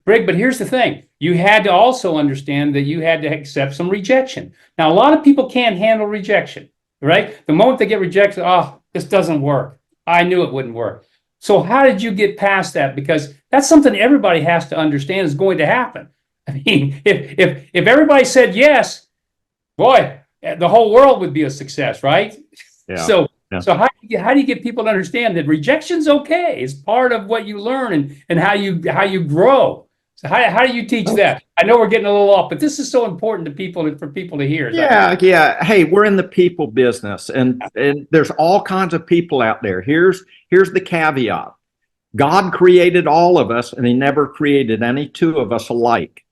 Brig, but here's the thing. You had to also understand that you had to accept some rejection. Now, a lot of people can't handle rejection, right? The moment they get rejected, oh, this doesn't work. I knew it wouldn't work. So how did you get past that? Because that's something everybody has to understand is going to happen. I mean, if everybody said yes, boy, the whole world would be a success, right? Yeah. So Yeah. so how do you get people to understand that rejection's okay? It's part of what you learn and how you grow. So how do you teach that? I know we're getting a little off, but this is so important to people and for people to hear. Yeah, yeah. Hey, we're in the people business, and there's all kinds of people out there. Here's the caveat. God created all of us, and he never created any two of us alike.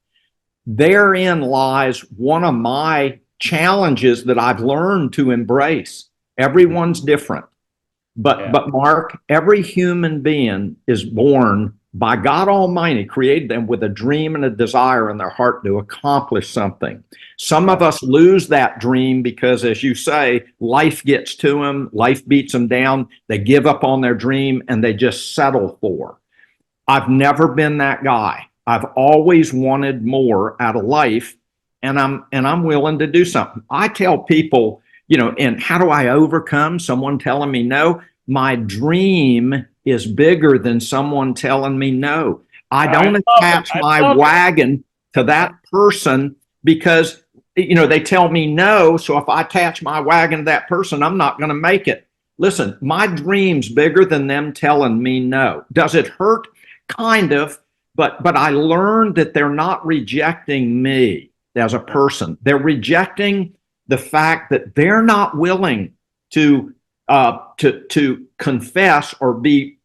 Therein lies one of my challenges that I've learned to embrace. Everyone's different. But Mark, every human being is born by God Almighty, created them with a dream and a desire in their heart to accomplish something. Some of us lose that dream because, as you say, life gets to them, life beats them down, they give up on their dream, and they just settle for. I've never been that guy. I've always wanted more out of life, and I'm willing to do something. I tell people, and how do I overcome someone telling me no? My dream is bigger than someone telling me no. I don't attach my wagon to that person because, they tell me no. So if I attach my wagon to that person, I'm not going to make it. Listen, my dream's bigger than them telling me no. Does it hurt? Kind of, but I learned that they're not rejecting me as a person. They're rejecting the fact that they're not willing to confess or be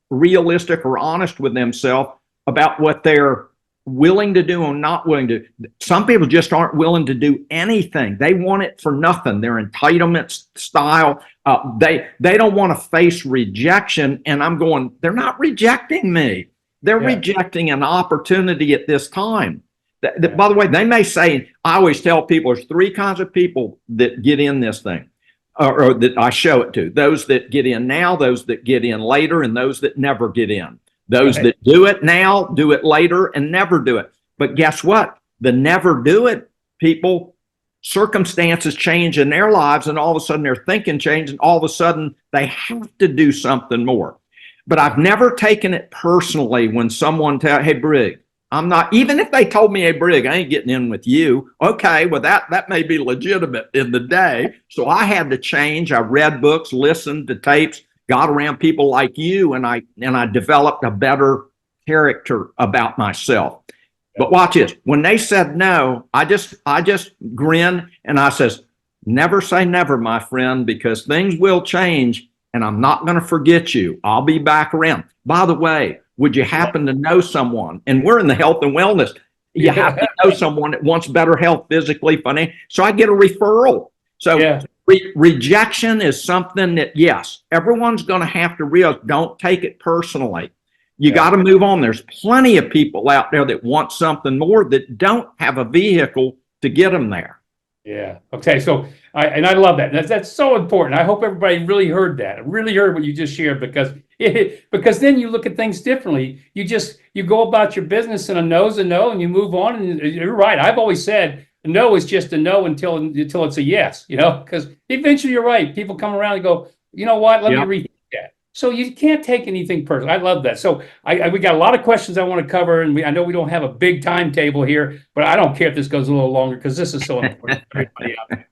realistic or honest with themselves about what they're willing to do or not willing to. Some people just aren't willing to do anything. They want it for nothing. Their entitlement style. They don't want to face rejection. And I'm going, they're not rejecting me. They're rejecting an opportunity at this time. By the way, they may say, I always tell people there's three kinds of people that get in this thing. Or that I show it to. Those that get in now, those that get in later, and those that never get in. Those that do it now, do it later, and never do it. But guess what? The never do it people, circumstances change in their lives, and all of a sudden their thinking changes, and all of a sudden they have to do something more. But I've never taken it personally when someone tells, hey, Brig, I'm not, even if they told me, hey, Brig, I ain't getting in with you. Okay, well, that may be legitimate in the day. So I had to change. I read books, listened to tapes, got around people like you, and I developed a better character about myself. But watch this. When they said no, I just grinned and I says, never say never, my friend, because things will change and I'm not going to forget you. I'll be back around. By the way, would you happen to know someone? And we're in the health and wellness. You have to know someone that wants better health, physically, financially. So I get a referral. So rejection is something that, yes, everyone's going to have to realize. Don't take it personally. You got to move on. There's plenty of people out there that want something more that don't have a vehicle to get them there. Yeah. Okay. So I love that. That's so important. I hope everybody really heard that. Really heard what you just shared because then you look at things differently. You go about your business and a no's a no and you move on. And you're right. I've always said a no is just a no until it's a yes, because eventually you're right. People come around and go, you know what? Let me rethink that. So you can't take anything personal. I love that. So we got a lot of questions I want to cover, and I know we don't have a big timetable here, but I don't care if this goes a little longer because this is so important for everybody out there.